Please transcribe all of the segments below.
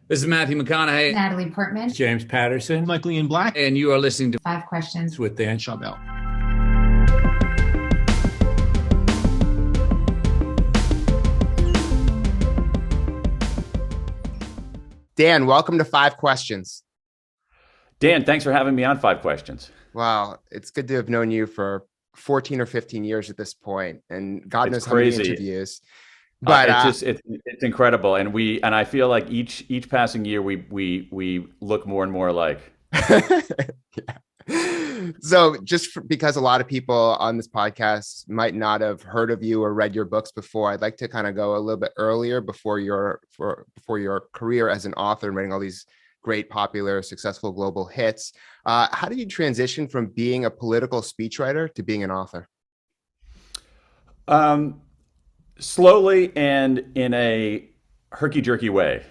This is Matthew McConaughey, Natalie Portman. James Patterson, Michael Ian Black, and you are listening to Five Questions with Dan Schawbel. Dan, welcome to Five Questions. Dan, thanks for having me on Five Questions. Wow, it's good to have known you for 14 or 15 years at this point, and God knows It's how many crazy. interviews. But it's incredible, and I feel like each passing year we look more and more alike. yeah. So because a lot of people on this podcast might not have heard of you or read your books before, I'd like to kind of go a little bit earlier before your career as an author and writing all these great, popular, successful global hits. How did you transition from being a political speechwriter to being an author? Slowly and in a herky-jerky way.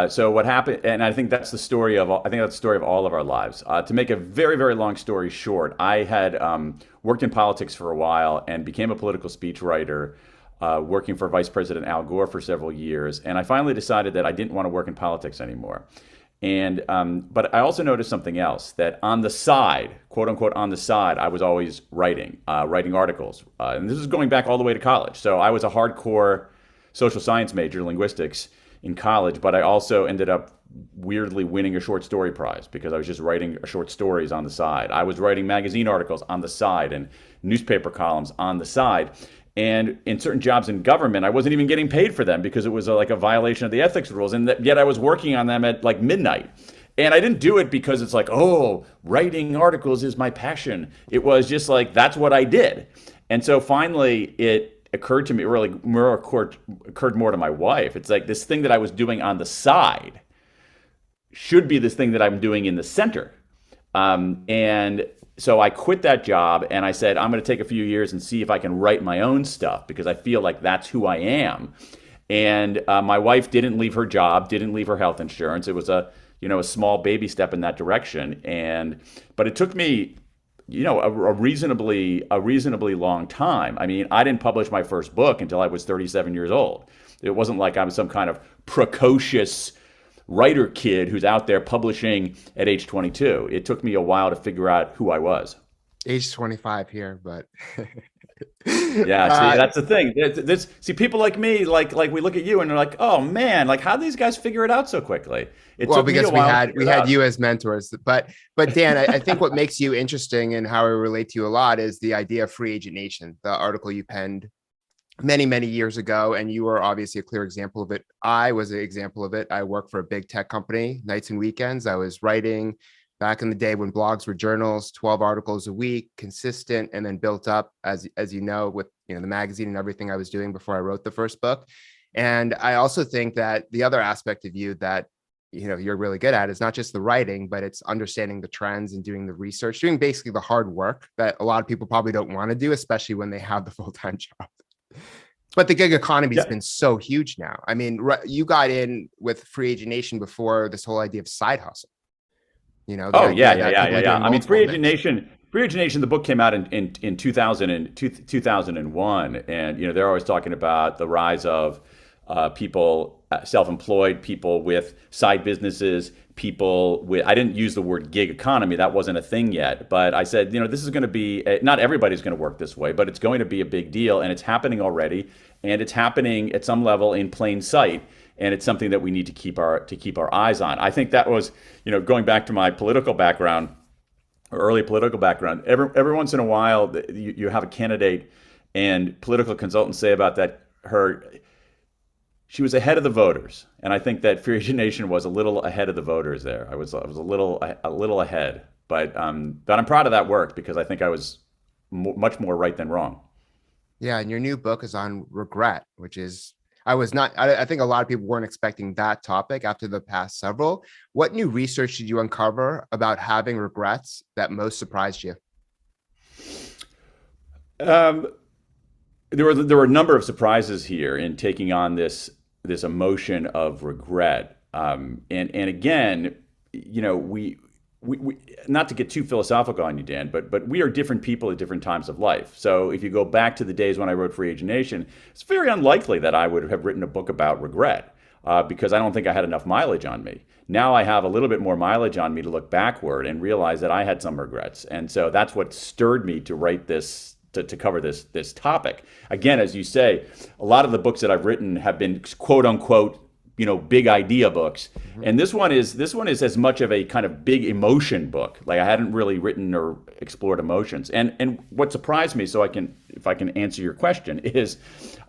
So what happened, and I think that's the story of all of our lives. To make a very, very long story short, I had worked in politics for a while and became a political speechwriter, working for Vice President Al Gore for several years. And I finally decided that I didn't want to work in politics anymore. And but I also noticed something else, that on the side, quote unquote, on the side, I was always writing articles. And this is going back all the way to college. So I was a hardcore social science major, linguistics, in college, but I also ended up weirdly winning a short story prize because I was just writing short stories on the side. I was writing magazine articles on the side and newspaper columns on the side. And in certain jobs in government, I wasn't even getting paid for them because it was like a violation of the ethics rules. And yet I was working on them at like midnight. And I didn't do it because it's like, oh, writing articles is my passion. It was just like, that's what I did. And so finally it occurred to me, really more occurred more to my wife. It's like this thing that I was doing on the side should be this thing that I'm doing in the center. And so I quit that job and I said, I'm going to take a few years and see if I can write my own stuff because I feel like that's who I am. And my wife didn't leave her job, didn't leave her health insurance. It was a small baby step in that direction. But it took me a reasonably long time. I mean, I didn't publish my first book until I was 37 years old. It wasn't like I was some kind of precocious writer kid who's out there publishing at age 22. It took me a while to figure out who I was. Age 25 here, but yeah, see, that's the thing. See, people like me, like we look at you and they're like, oh man, like how did these guys figure it out so quickly? Well, because we had you as mentors, but Dan, I think what makes you interesting and how I relate to you a lot is the idea of free agent nation, the article you penned many, many years ago. And you were obviously a clear example of it. I was an example of it. I worked for a big tech company, nights and weekends. I was writing back in the day when blogs were journals, 12 articles a week, consistent, and then built up as you know, with the magazine and everything I was doing before I wrote the first book. And I also think that the other aspect of you that you're really good at is not just the writing, but it's understanding the trends and doing the research, doing basically the hard work that a lot of people probably don't want to do, especially when they have the full-time job. But the gig economy has been so huge now. I mean, you got in with Free Agent Nation before this whole idea of side hustle. Yeah. I mean, Free Agent Nation, the book came out in 2001. And, they're always talking about the rise of people, self-employed people with side businesses, people with, I didn't use the word gig economy. That wasn't a thing yet. But I said, this is going to be, not everybody's going to work this way, but it's going to be a big deal. And it's happening already. And it's happening at some level in plain sight. And it's something that we need to keep our eyes on. I think that was, going back to my political background, or early political background, every once in a while you have a candidate and political consultants say about that, she was ahead of the voters. And I think that Free Agent Nation was a little ahead of the voters there. I was a little ahead, but I'm proud of that work because I think I was much more right than wrong. Yeah. And your new book is on regret, which is, I think a lot of people weren't expecting that topic after the past several. What new research did you uncover about having regrets that most surprised you? There were a number of surprises here in taking on this emotion of regret. And again, we not to get too philosophical on you, Dan, but we are different people at different times of life. So if you go back to the days when I wrote Free Agent Nation, it's very unlikely that I would have written a book about regret. because I don't think I had enough mileage on me. Now I have a little bit more mileage on me to look backward and realize that I had some regrets. And so that's what stirred me to write this, to cover this topic. Again, as you say, a lot of the books that I've written have been quote unquote, big idea books. Mm-hmm. And this one is as much of a kind of big emotion book. Like I hadn't really written or explored emotions. And what surprised me, so if I can answer your question, is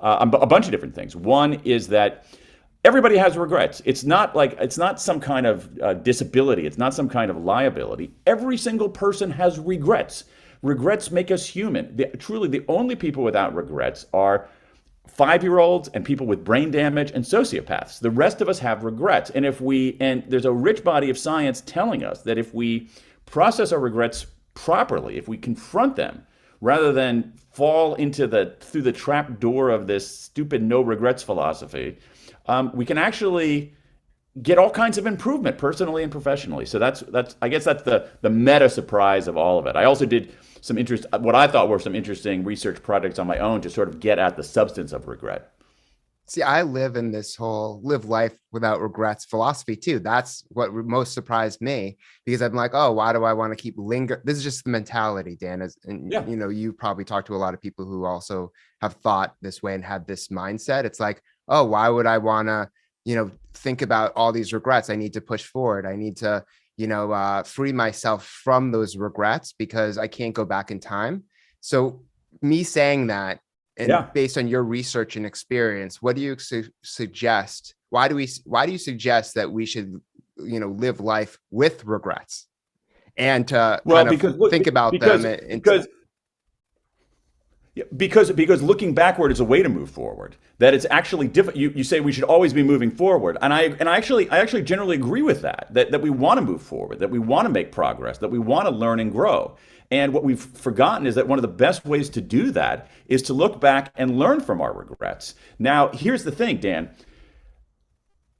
a bunch of different things. One is that everybody has regrets. It's not some kind of disability. It's not some kind of liability. Every single person has regrets. Regrets make us human. Truly, the only people without regrets are 5-year-olds and people with brain damage and sociopaths. The rest of us have regrets. And there's a rich body of science telling us that if we process our regrets properly, if we confront them, rather than fall through the trap door of this stupid no regrets philosophy, we can actually get all kinds of improvement personally and professionally. So I guess that's the meta surprise of all of it. I also did what I thought were some interesting research projects on my own to sort of get at the substance of regret. See, I live in this whole live life without regrets philosophy too. That's what most surprised me, because I'm like, oh, why do I want to keep linger? This is just the mentality, Dan. You probably talk to a lot of people who also have thought this way and had this mindset. It's like, oh, why would I want to, think about all these regrets? I need to push forward. I need to, free myself from those regrets because I can't go back in time. So me saying that, and based on your research and experience, what do you suggest? Why do you suggest that we should, live life with regrets and to think about them? Because looking backward is a way to move forward. That it's actually different. You say we should always be moving forward, and I actually generally agree with that. That we want to move forward, that we want to make progress, that we want to learn and grow. And what we've forgotten is that one of the best ways to do that is to look back and learn from our regrets. Now, here's the thing, Dan.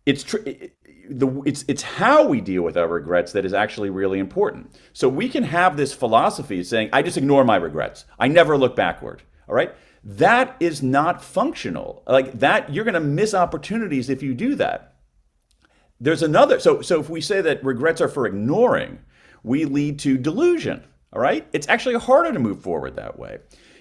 It's how we deal with our regrets that is actually really important. So we can have this philosophy saying, I just ignore my regrets. I never look backward. All right. That is not functional. Like that, you're going to miss opportunities if you do that. There's another. So if we say that regrets are for ignoring, we lead to delusion. All right. It's actually harder to move forward that way.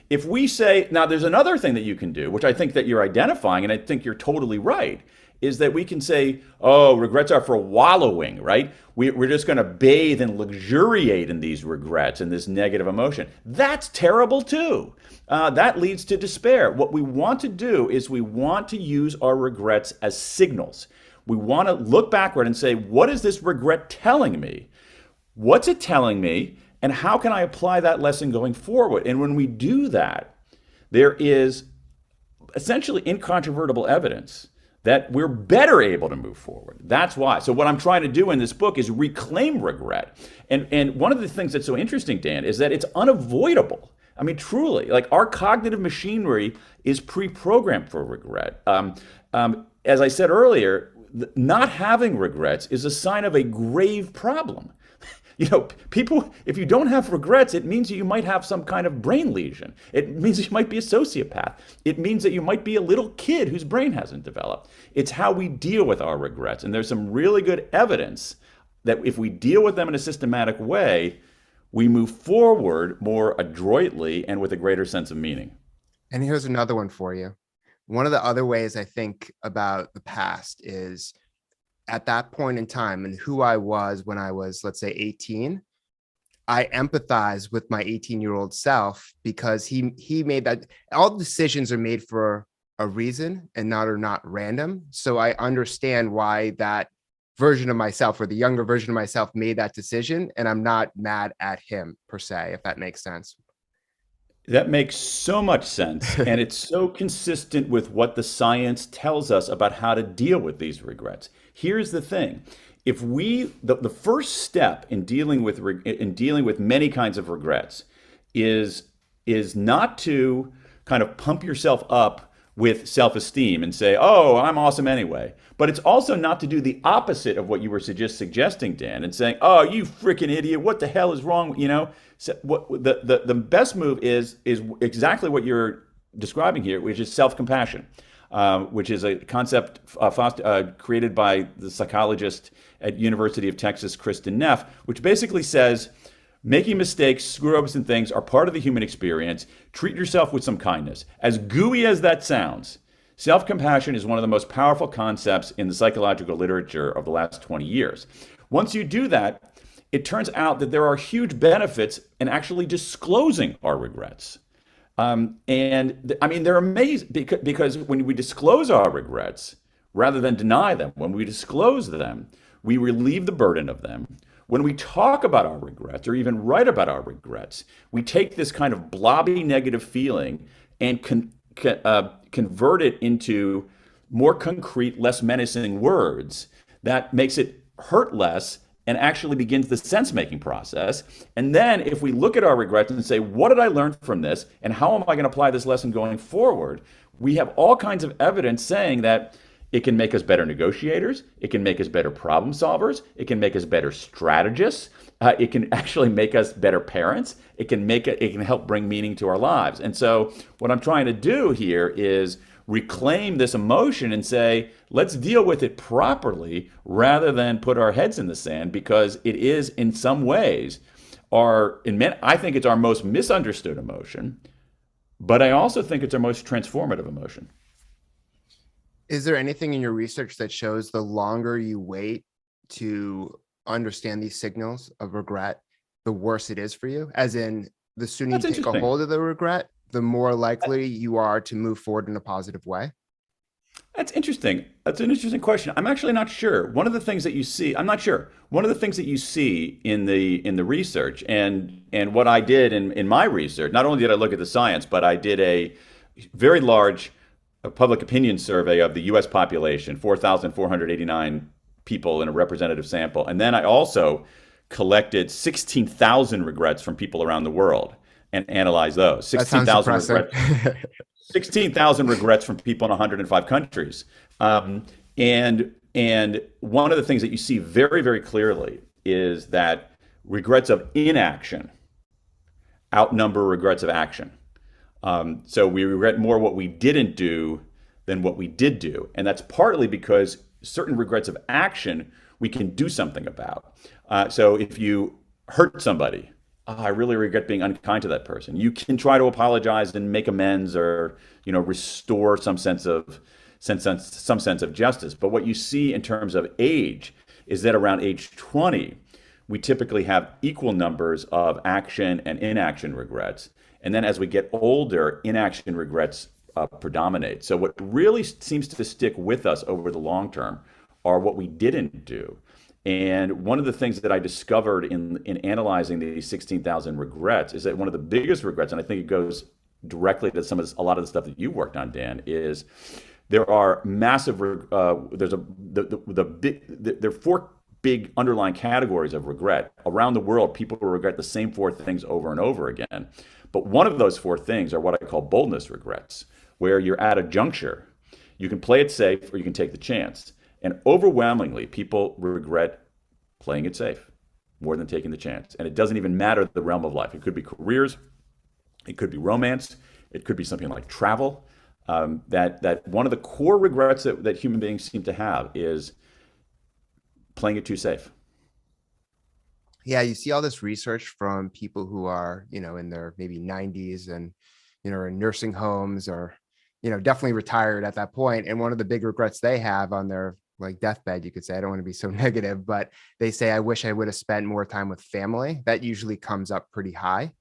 If we say, now there's another thing that you can do, which I think that you're identifying, and I think you're totally right, is that we can say, oh, regrets are for wallowing, right? We're just going to bathe and luxuriate in these regrets and this negative emotion. That's terrible too. That leads to despair. What we want to do is we want to use our regrets as signals. We want to look backward and say, what is this regret telling me? What's it telling me? And how can I apply that lesson going forward? And when we do that, there is essentially incontrovertible evidence that we're better able to move forward. That's why. So what I'm trying to do in this book is reclaim regret. And one of the things that's so interesting, Dan, is that it's unavoidable. I mean, truly, like our cognitive machinery is pre-programmed for regret. As I said earlier, not having regrets is a sign of a grave problem. People, if you don't have regrets, it means that you might have some kind of brain lesion. It means that you might be a sociopath. It means that you might be a little kid whose brain hasn't developed. It's how we deal with our regrets. And there's some really good evidence that if we deal with them in a systematic way, we move forward more adroitly and with a greater sense of meaning. And here's another one for you. One of the other ways I think about the past is at that point in time and who I was when I was, let's say, 18, I empathize with my 18-year-old self because he made that. All decisions are made for a reason and are not random. So I understand why that version of myself or the younger version of myself made that decision. And I'm not mad at him per se, if that makes sense. That makes so much sense. And it's so consistent with what the science tells us about how to deal with these regrets. Here's the thing. If the first step in dealing with many kinds of regrets is not to kind of pump yourself up with self-esteem and say, oh, I'm awesome anyway. But it's also not to do the opposite of what you were just suggesting, Dan, and saying, oh, you freaking idiot, what the hell is wrong? So the best move is exactly what you're describing here, which is self-compassion. which is a concept created by the psychologist at University of Texas, Kristen Neff, which basically says making mistakes, screw-ups and things are part of the human experience. Treat yourself with some kindness. As gooey as that sounds, self-compassion is one of the most powerful concepts in the psychological literature of the last 20 years. Once you do that, it turns out that there are huge benefits in actually disclosing our regrets. And I mean, they're amazing because when we disclose our regrets, rather than deny them, when we disclose them, we relieve the burden of them. When we talk about our regrets or even write about our regrets, we take this kind of blobby negative feeling and convert it into more concrete, less menacing words that makes it hurt less and actually begins the sense-making process. And then if we look at our regrets and say, what did I learn from this? And how am I going to apply this lesson going forward? We have all kinds of evidence saying that it can make us better negotiators. It can make us better problem solvers. It can make us better strategists. It can actually make us better parents. It can help bring meaning to our lives. And so what I'm trying to do here is reclaim this emotion and say, let's deal with it properly rather than put our heads in the sand, because it is in some ways I think it's our most misunderstood emotion, but I also think it's our most transformative emotion. Is there anything in your research that shows the longer you wait to understand these signals of regret, the worse it is for you? As in, the sooner you take a hold of the regret, the more likely you are to move forward in a positive way? That's interesting. That's an interesting question. I'm actually not sure. One of the things that you see, I'm not sure. One of the things that you see in the research and what I did in my research, not only did I look at the science, but I did a very large public opinion survey of the US population, 4,489 people in a representative sample. And then I also collected 16,000 regrets from people around the world and analyzed those. 16,000 regrets. 16,000 regrets from people in 105 countries. And one of the things that you see very, very clearly is that regrets of inaction outnumber regrets of action. So we regret more what we didn't do than what we did do. And that's partly because certain regrets of action we can do something about. So if you hurt somebody, I really regret being unkind to that person. You can try to apologize and make amends, or restore some sense of justice. But what you see in terms of age is that around age 20, we typically have equal numbers of action and inaction regrets. And then as we get older, inaction regrets predominate. So what really seems to stick with us over the long term are what we didn't do. And one of the things that I discovered in analyzing these 16,000 regrets is that one of the biggest regrets, and I think it goes directly to a lot of the stuff that you worked on, Dan, is there are massive. There are four big underlying categories of regret around the world. People regret the same four things over and over again. But one of those four things are what I call boldness regrets, where you're at a juncture. You can play it safe or you can take the chance. And overwhelmingly, people regret playing it safe more than taking the chance. And it doesn't even matter the realm of life. It could be careers, it could be romance, it could be something like travel. That one of the core regrets that human beings seem to have is playing it too safe. Yeah, you see all this research from people who are, in their maybe 90s and, are in nursing homes or, definitely retired at that point. And one of the big regrets they have on their deathbed, you could say, I don't want to be so negative, but they say, I wish I would have spent more time with family. That usually comes up pretty high.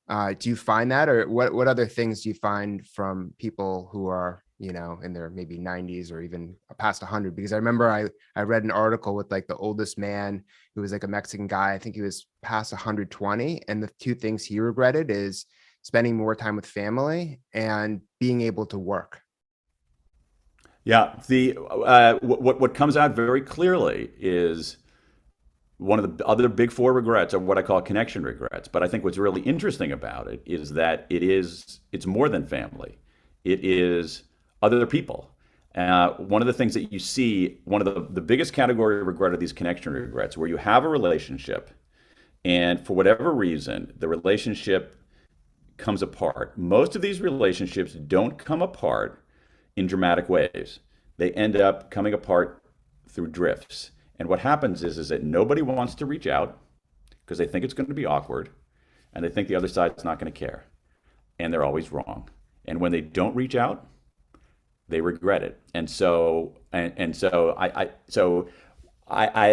Do you find that, or what other things do you find from people who are, in their maybe 90s or even past 100? Because I remember I read an article with the oldest man who was a Mexican guy. I think he was past 120. And the two things he regretted is spending more time with family and being able to work. Yeah, what comes out very clearly is one of the other big four regrets are what I call connection regrets. But I think what's really interesting about it is that it's more than family. It is other people. One of the things that you see, one of the biggest category of regret are these connection regrets, where you have a relationship and for whatever reason, the relationship comes apart. Most of these relationships don't come apart in dramatic ways. They end up coming apart through drifts. And what happens is that nobody wants to reach out because they think it's going to be awkward and they think the other side's not going to care. And they're always wrong. And when they don't reach out, they regret it. And so I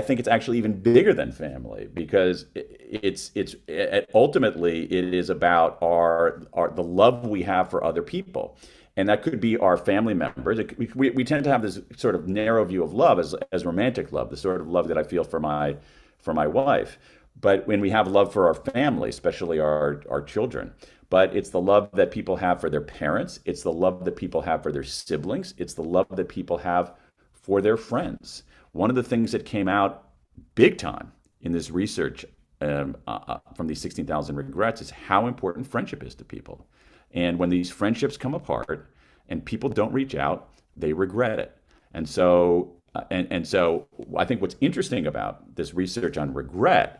think it's actually even bigger than family, because it's ultimately it is about our the love we have for other people. And that could be our family members. We tend to have this sort of narrow view of love as romantic love, the sort of love that I feel for my wife. But when we have love for our family, especially our children, but it's the love that people have for their parents. It's the love that people have for their siblings. It's the love that people have for their friends. One of the things that came out big time in this research from these 16,000 regrets is how important friendship is to people. And when these friendships come apart and people don't reach out, they regret it. And so I think what's interesting about this research on regret,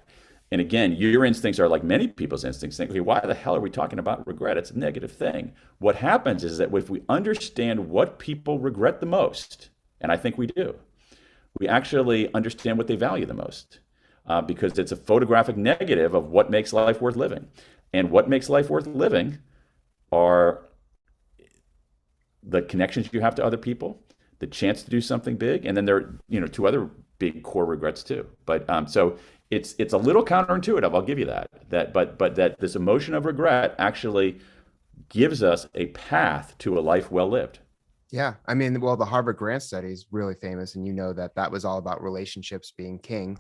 and again, your instincts are like many people's instincts. Think, okay, why the hell are we talking about regret? It's a negative thing. What happens is that if we understand what people regret the most, and I think we do, we actually understand what they value the most, because it's a photographic negative of what makes life worth living. And what makes life worth living are the connections you have to other people, the chance to do something big, and then there are, two other big core regrets too. But so it's a little counterintuitive, I'll give you that. But that this emotion of regret actually gives us a path to a life well lived. Yeah. I mean, well, the Harvard Grant study is really famous, and that was all about relationships being king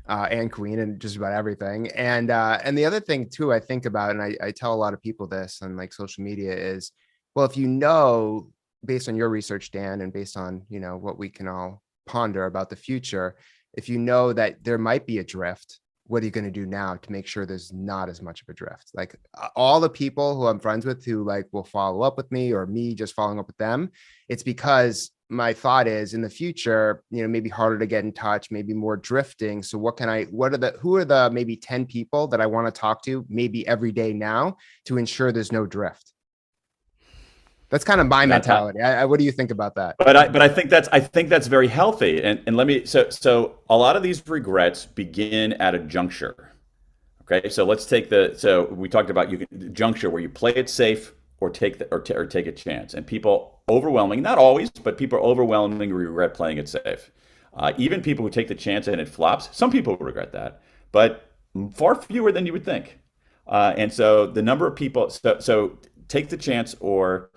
and queen and just about everything. And the other thing too, I think about, and I tell a lot of people this on like social media is, well, if based on your research, Dan, and based on, what we can all ponder about the future, if you know that there might be a drift, what are you going to do now to make sure there's not as much of a drift? Like all the people who I'm friends with who like will follow up with me, or me just following up with them, it's because my thought is in the future, maybe harder to get in touch, maybe more drifting. So who are the maybe 10 people that I want to talk to maybe every day now to ensure there's no drift? That's kind of my mentality. What do you think about that? But I think that's very healthy. And let me so a lot of these regrets begin at a juncture. Okay, so let's take so we talked about juncture where you play it safe or take a chance. And people not always, but people overwhelmingly regret playing it safe. Even people who take the chance and it flops, some people regret that, but far fewer than you would think. And so the number of people, so take the chance or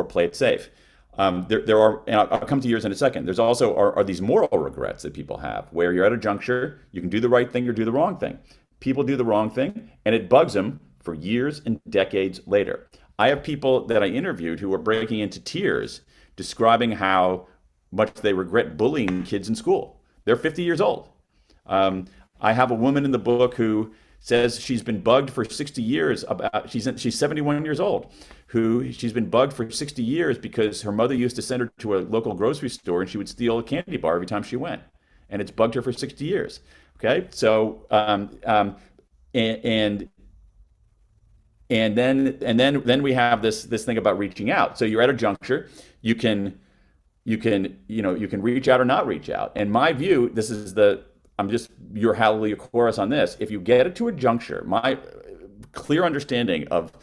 play it safe. There are, and I'll come to yours in a second. There's also are these moral regrets that people have, where you're at a juncture, you can do the right thing or do the wrong thing. People do the wrong thing, and it bugs them for years and decades later. I have people that I interviewed who are breaking into tears, describing how much they regret bullying kids in school. They're 50 years old. I have a woman in the book who says she's been bugged for 60 years she's 71 years old, who she's been bugged for 60 years because her mother used to send her to a local grocery store and she would steal a candy bar every time she went, and it's bugged her for 60 years. Okay, so and then we have this thing about reaching out. So you're at a juncture, you can reach out or not reach out. And my view, I'm just your hallelujah chorus on this. If you get it to a juncture, my clear understanding of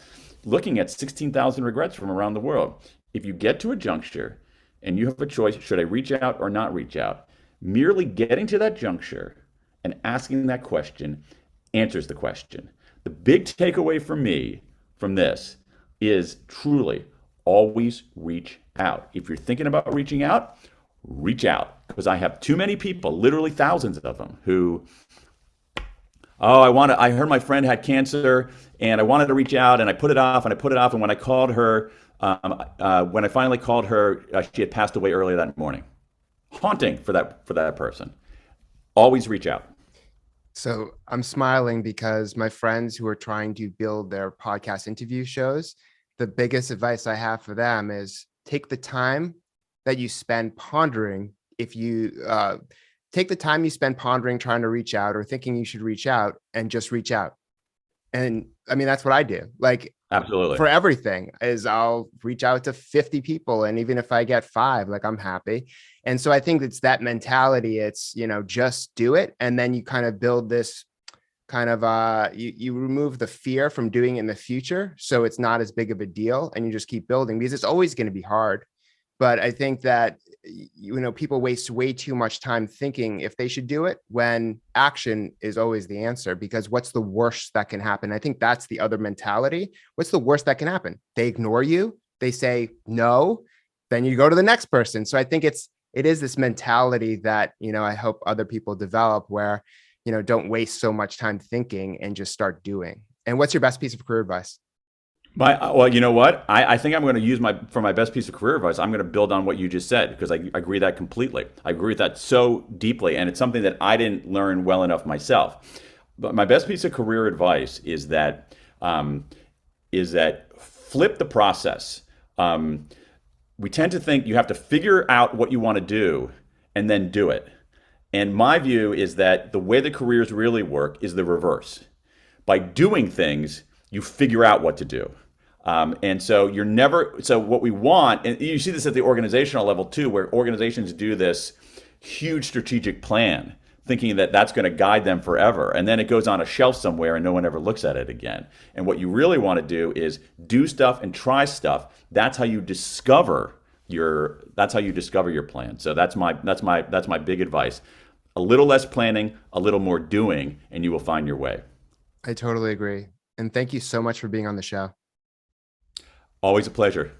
looking at 16,000 regrets from around the world, if you get to a juncture and you have a choice, should I reach out or not reach out? Merely getting to that juncture and asking that question answers the question. The big takeaway for me from this is truly always reach out. If you're thinking about reaching out, reach out. Because I have too many people, literally thousands of them, who, I heard my friend had cancer and I wanted to reach out, and I put it off and I put it off. And when I called her, when I finally called her, she had passed away early that morning. Haunting for that person. Always reach out. So I'm smiling because my friends who are trying to build their podcast interview shows, the biggest advice I have for them is take the time that you spend pondering. If you take the time you spend pondering, trying to reach out or thinking you should reach out, and just reach out. And I mean, that's what I do. Like Absolutely. for everything is I'll reach out to 50 people. And even if I get 5, like I'm happy. And so I think it's that mentality. It's, just do it. And then you kind of build this kind of, you remove the fear from doing it in the future. So it's not as big of a deal and you just keep building because it's always going to be hard. But I think that, people waste way too much time thinking if they should do it when action is always the answer, because what's the worst that can happen? I think that's the other mentality. What's the worst that can happen? They ignore you. They say no, then you go to the next person. So I think it is this mentality that, I hope other people develop where, don't waste so much time thinking and just start doing. And what's your best piece of career advice? Well, you know what? I think I'm going to use for my best piece of career advice. I'm going to build on what you just said because I agree that completely. I agree with that so deeply, and it's something that I didn't learn well enough myself. But my best piece of career advice is that flip the process. We tend to think you have to figure out what you want to do and then do it. And my view is that the way that careers really work is the reverse. By doing things, you figure out what to do. And so what we want, and you see this at the organizational level too, where organizations do this huge strategic plan, thinking that that's going to guide them forever. And then it goes on a shelf somewhere and no one ever looks at it again. And what you really want to do is do stuff and try stuff. That's how you discover your plan. So that's my big advice. A little less planning, a little more doing, and you will find your way. I totally agree. And thank you so much for being on the show. Always a pleasure.